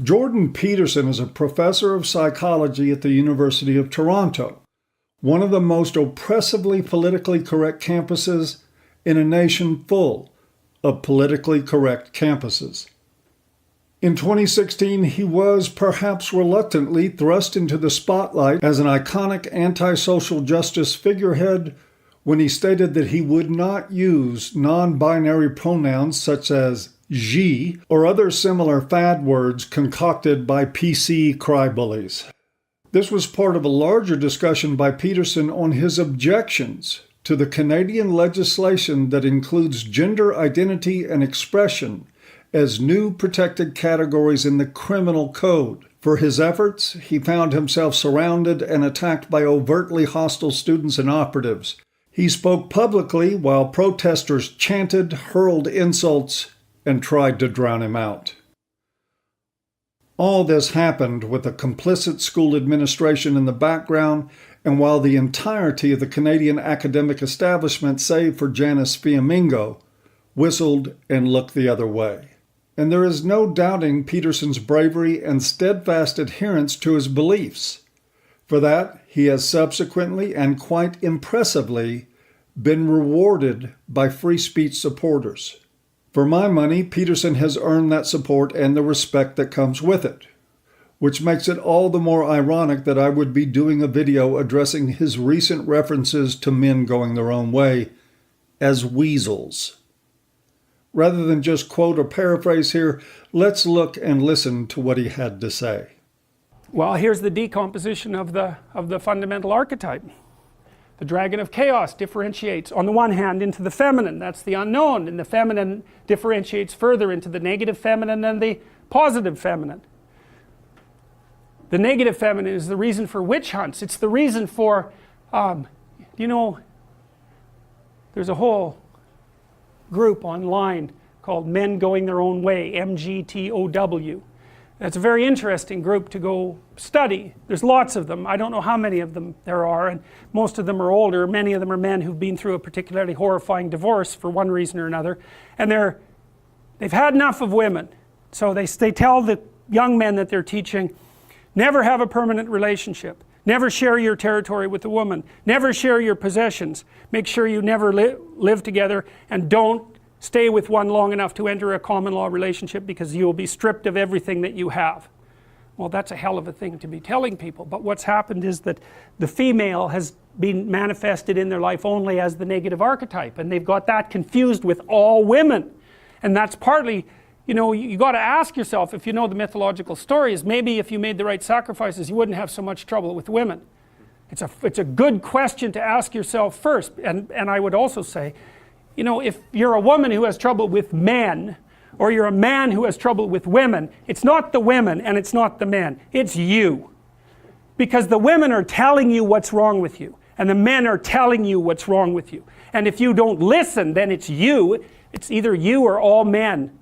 Jordan Peterson is a professor of psychology at the University of Toronto, one of the most oppressively politically correct campuses in a nation full of politically correct campuses. In 2016, he was, perhaps reluctantly, thrust into the spotlight as an iconic anti-social justice figurehead when he stated that he would not use non-binary pronouns such as she or other similar fad words concocted by PC crybullies. This was part of a larger discussion by Peterson on his objections to the Canadian legislation that includes gender identity and expression as new protected categories in the criminal code. For his efforts, he found himself surrounded and attacked by overtly hostile students and operatives. He spoke publicly while protesters chanted, hurled insults, and tried to drown him out. All this happened with a complicit school administration in the background, and while the entirety of the Canadian academic establishment, save for Janice Fiamingo, whistled and looked the other way. And there is no doubting Peterson's bravery and steadfast adherence to his beliefs. For that, he has subsequently and quite impressively been rewarded by free speech supporters. For my money, Peterson has earned that support and the respect that comes with it, which makes it all the more ironic that I would be doing a video addressing his recent references to men going their own way as weasels. Rather than just quote or paraphrase here, let's look and listen to what he had to say. Well, here's the decomposition of the fundamental archetype. The dragon of chaos differentiates, on the one hand, into the feminine, that's the unknown, and the feminine differentiates further into the negative feminine and the positive feminine. The negative feminine is the reason for witch hunts. It's the reason for, there's a whole group online called Men Going Their Own Way, Mgtow. That's a very interesting group to go study. There's lots of them. I don't know how many of them there are, and most of them are older. Many of them are men who've been through a particularly horrifying divorce for one reason or another, and they've had enough of women. So they tell the young men that they're teaching, never have a permanent relationship, never share your territory with a woman, never share your possessions, make sure you never live together, and don't stay with one long enough to enter a common law relationship because you will be stripped of everything that you have. Well, that's a hell of a thing to be telling people, but what's happened is that the female has been manifested in their life only as the negative archetype, and they've got that confused with all women. And that's partly, you got to ask yourself, if you know the mythological stories, maybe if you made the right sacrifices you wouldn't have so much trouble with women. It's a good question to ask yourself first, and I would also say, if you're a woman who has trouble with men, or you're a man who has trouble with women, it's not the women and it's not the men, it's you. Because the women are telling you what's wrong with you, and the men are telling you what's wrong with you. And if you don't listen, then it's you. It's either you or all men.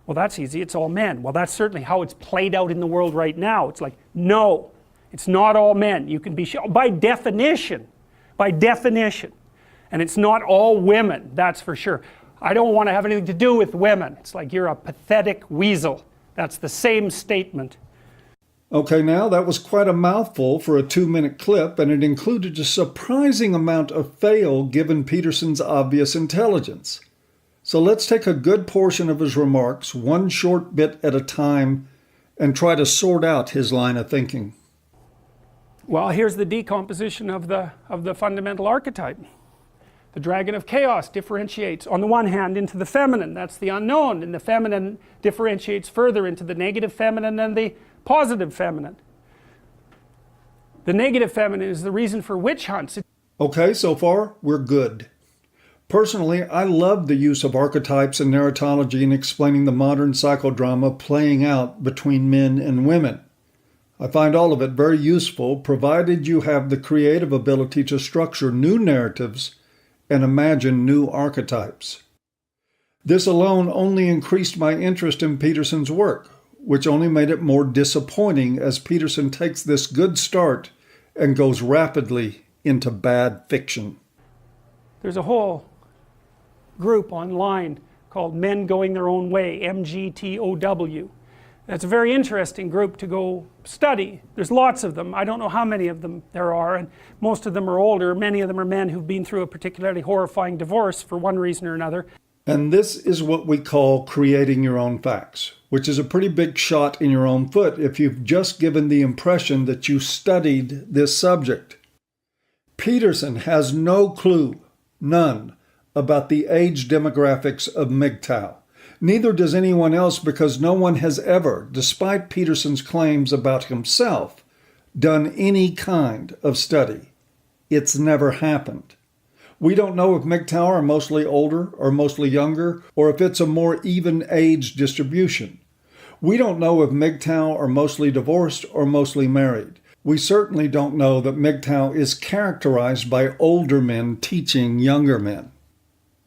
Well, that's easy, it's all men. Well, that's certainly how it's played out in the world right now. It's like, no, it's not all men. You can be, by definition, and it's not all women, that's for sure. I don't want to have anything to do with women. It's like you're a pathetic weasel. That's the same statement. Okay, now that was quite a mouthful for a 2-minute clip, and it included a surprising amount of fail given Peterson's obvious intelligence. So let's take a good portion of his remarks, one short bit at a time, and try to sort out his line of thinking. Well, here's the decomposition of the fundamental archetype. The dragon of chaos differentiates, on the one hand, into the feminine, that's the unknown, and the feminine differentiates further into the negative feminine and the positive feminine. The negative feminine is the reason for witch hunts. Okay, so far, we're good. Personally, I love the use of archetypes and narratology in explaining the modern psychodrama playing out between men and women. I find all of it very useful, provided you have the creative ability to structure new narratives and imagine new archetypes. This alone only increased my interest in Peterson's work, which only made it more disappointing as Peterson takes this good start and goes rapidly into bad fiction. There's a whole group online called Men Going Their Own Way, Mgtow. It's a very interesting group to go study. There's lots of them. I don't know how many of them there are, and most of them are older. Many of them are men who've been through a particularly horrifying divorce for one reason or another. And this is what we call creating your own facts, which is a pretty big shot in your own foot if you've just given the impression that you studied this subject. Peterson has no clue, none, about the age demographics of Mgtow. Neither does anyone else, because no one has ever, despite Peterson's claims about himself, done any kind of study. It's never happened. We don't know if Mgtow are mostly older or mostly younger, or if it's a more even age distribution. We don't know if Mgtow are mostly divorced or mostly married. We certainly don't know that Mgtow is characterized by older men teaching younger men.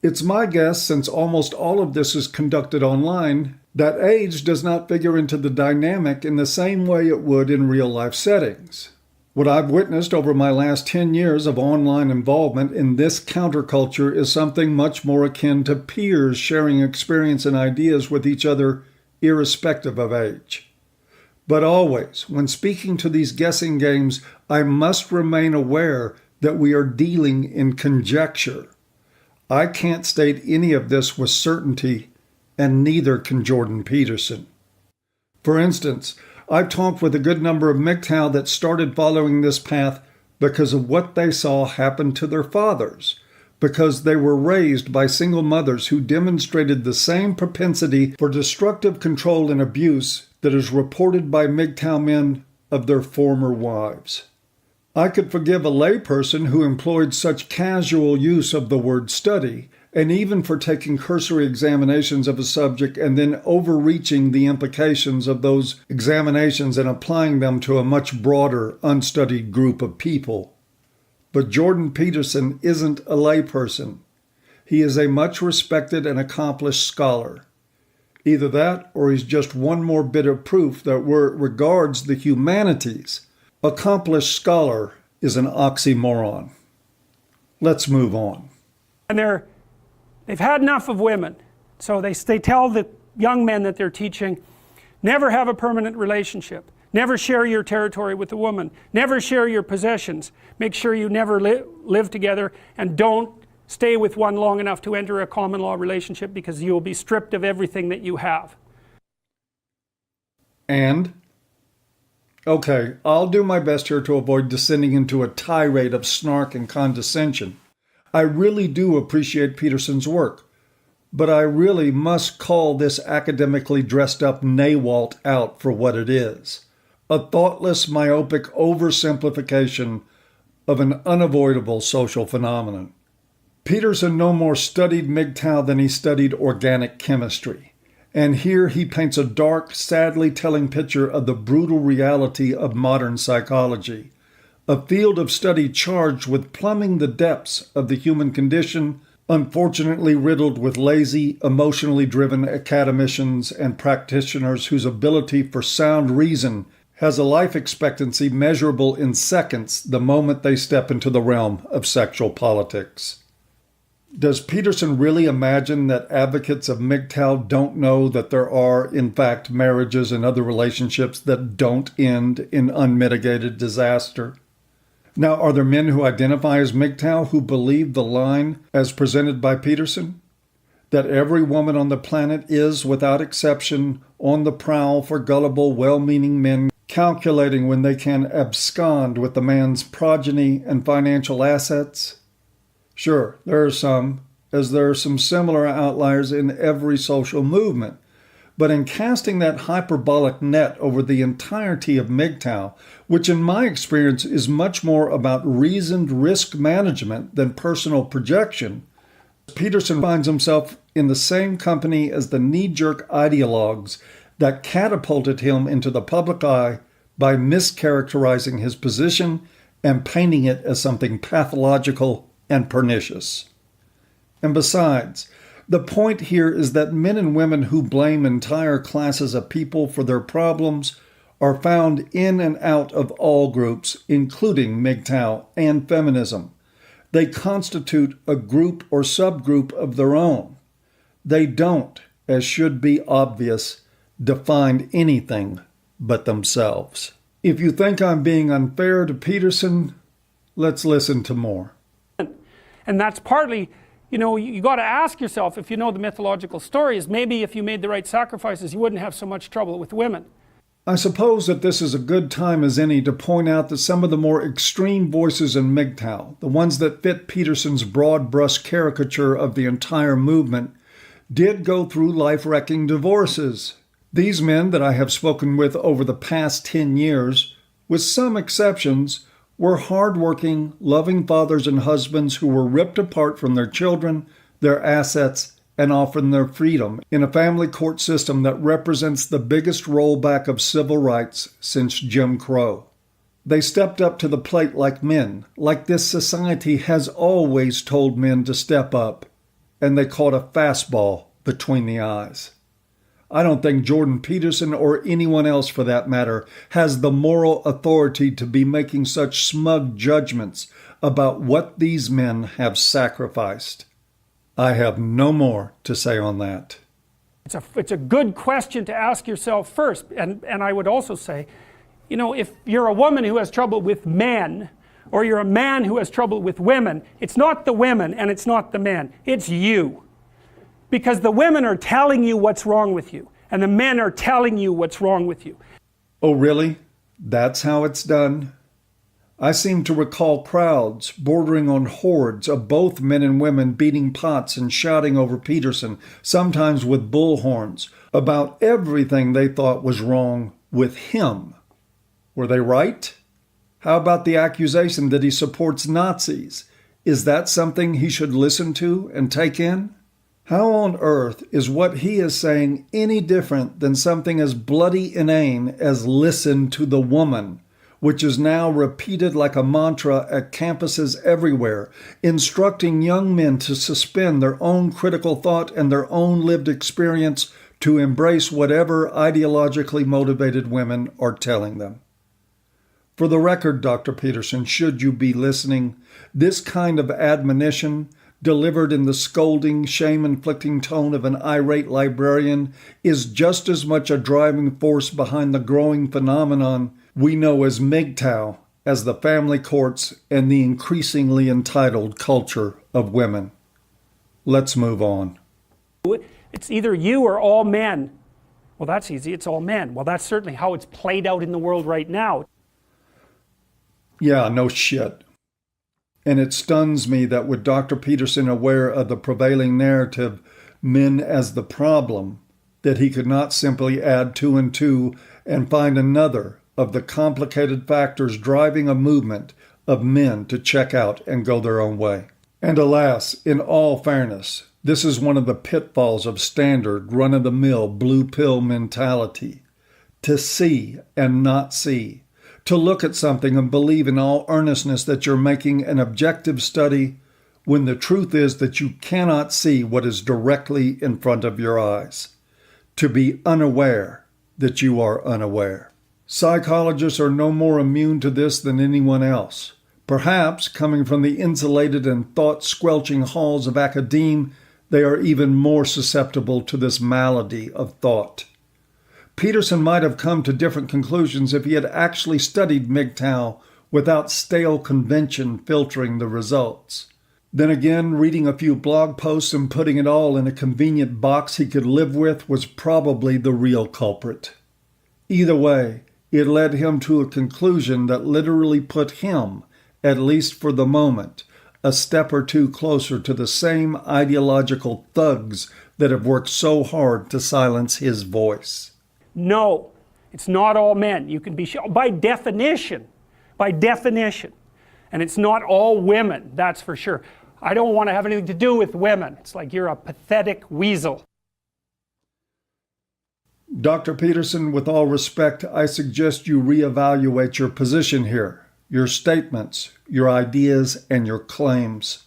It's my guess, since almost all of this is conducted online, that age does not figure into the dynamic in the same way it would in real-life settings. What I've witnessed over my last 10 years of online involvement in this counterculture is something much more akin to peers sharing experience and ideas with each other, irrespective of age. But always, when speaking to these guessing games, I must remain aware that we are dealing in conjecture. I can't state any of this with certainty, and neither can Jordan Peterson. For instance, I've talked with a good number of Mgtow that started following this path because of what they saw happen to their fathers, because they were raised by single mothers who demonstrated the same propensity for destructive control and abuse that is reported by Mgtow men of their former wives. I could forgive a layperson who employed such casual use of the word study, and even for taking cursory examinations of a subject and then overreaching the implications of those examinations and applying them to a much broader, unstudied group of people. But Jordan Peterson isn't a layperson. He is a much respected and accomplished scholar. Either that, or he's just one more bit of proof that where it regards the humanities, accomplished scholar is an oxymoron. Let's move on. And they've had enough of women. So they tell the young men that they're teaching, never have a permanent relationship. Never share your territory with a woman. Never share your possessions. Make sure you never live together, and don't stay with one long enough to enter a common law relationship, because you'll be stripped of everything that you have. And? Okay, I'll do my best here to avoid descending into a tirade of snark and condescension. I really do appreciate Peterson's work, but I really must call this academically dressed up NAWALT out for what it is. A thoughtless, myopic oversimplification of an unavoidable social phenomenon. Peterson no more studied Mgtow than he studied organic chemistry. And here he paints a dark, sadly telling picture of the brutal reality of modern psychology, a field of study charged with plumbing the depths of the human condition, unfortunately riddled with lazy, emotionally driven academicians and practitioners whose ability for sound reason has a life expectancy measurable in seconds the moment they step into the realm of sexual politics. Does Peterson really imagine that advocates of Mgtow don't know that there are, in fact, marriages and other relationships that don't end in unmitigated disaster? Now, are there men who identify as Mgtow who believe the line as presented by Peterson? That every woman on the planet is, without exception, on the prowl for gullible, well-meaning men calculating when they can abscond with the man's progeny and financial assets? Sure, there are some, as there are some similar outliers in every social movement. But in casting that hyperbolic net over the entirety of Mgtow, which in my experience is much more about reasoned risk management than personal projection, Peterson finds himself in the same company as the knee-jerk ideologues that catapulted him into the public eye by mischaracterizing his position and painting it as something pathological and pernicious. And besides, the point here is that men and women who blame entire classes of people for their problems are found in and out of all groups, including Mgtow and feminism. They constitute a group or subgroup of their own. They don't, as should be obvious, defined anything but themselves. If you think I'm being unfair to Peterson, let's listen to more. And that's partly, you got to ask yourself, if you know the mythological stories, maybe if you made the right sacrifices, you wouldn't have so much trouble with women. I suppose that this is a good time as any to point out that some of the more extreme voices in Mgtow, the ones that fit Peterson's broad brush caricature of the entire movement, did go through life-wrecking divorces. These men that I have spoken with over the past 10 years, with some exceptions, were hard-working, loving fathers and husbands who were ripped apart from their children, their assets, and often their freedom in a family court system that represents the biggest rollback of civil rights since Jim Crow. They stepped up to the plate like men, like this society has always told men to step up, and they caught a fastball between the eyes. I don't think Jordan Peterson, or anyone else for that matter, has the moral authority to be making such smug judgments about what these men have sacrificed. I have no more to say on that. It's a good question to ask yourself first. And I would also say, if you're a woman who has trouble with men, or you're a man who has trouble with women, it's not the women and it's not the men, it's you. Because the women are telling you what's wrong with you, and the men are telling you what's wrong with you. Oh, really? That's how it's done? I seem to recall crowds bordering on hordes of both men and women beating pots and shouting over Peterson, sometimes with bullhorns, about everything they thought was wrong with him. Were they right? How about the accusation that he supports Nazis? Is that something he should listen to and take in? How on earth is what he is saying any different than something as bloody inane as "listen to the woman," which is now repeated like a mantra at campuses everywhere, instructing young men to suspend their own critical thought and their own lived experience to embrace whatever ideologically motivated women are telling them? For the record, Dr. Peterson, should you be listening, this kind of admonition, delivered in the scolding, shame-inflicting tone of an irate librarian, is just as much a driving force behind the growing phenomenon we know as Mgtow, as the family courts and the increasingly entitled culture of women. Let's move on. It's either you or all men. Well, that's easy, it's all men. Well, that's certainly how it's played out in the world right now. Yeah, no shit. And it stuns me that with Dr. Peterson aware of the prevailing narrative, men as the problem, that he could not simply add 2 and 2 and find another of the complicated factors driving a movement of men to check out and go their own way. And alas, in all fairness, this is one of the pitfalls of standard, run-of-the-mill, blue pill mentality. To see and not see. To look at something and believe in all earnestness that you're making an objective study, when the truth is that you cannot see what is directly in front of your eyes. To be unaware that you are unaware. Psychologists are no more immune to this than anyone else. Perhaps, coming from the insulated and thought-squelching halls of academe, they are even more susceptible to this malady of thought. Peterson might have come to different conclusions if he had actually studied Mgtow without stale convention filtering the results. Then again, reading a few blog posts and putting it all in a convenient box he could live with was probably the real culprit. Either way, it led him to a conclusion that literally put him, at least for the moment, a step or two closer to the same ideological thugs that have worked so hard to silence his voice. No, it's not all men. You can be sure, by definition. And it's not all women, that's for sure. I don't want to have anything to do with women. It's like you're a pathetic weasel. Dr. Peterson, with all respect, I suggest you reevaluate your position here, your statements, your ideas, and your claims.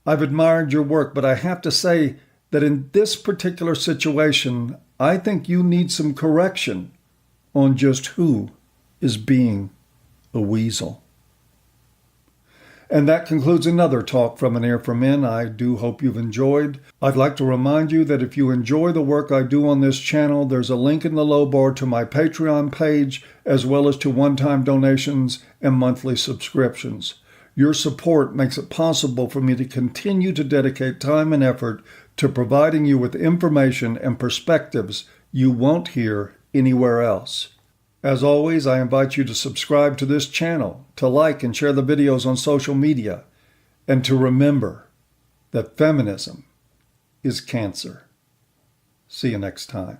I've admired your work, but I have to say that in this particular situation, I think you need some correction on just who is being a weasel. And that concludes another Talk from an Ear for Men I do hope you've enjoyed. I'd like to remind you that if you enjoy the work I do on this channel, there's a link in the low bar to my Patreon page, as well as to one-time donations and monthly subscriptions. Your support makes it possible for me to continue to dedicate time and effort to providing you with information and perspectives you won't hear anywhere else. As always, I invite you to subscribe to this channel, to like and share the videos on social media, and to remember that feminism is cancer. See you next time.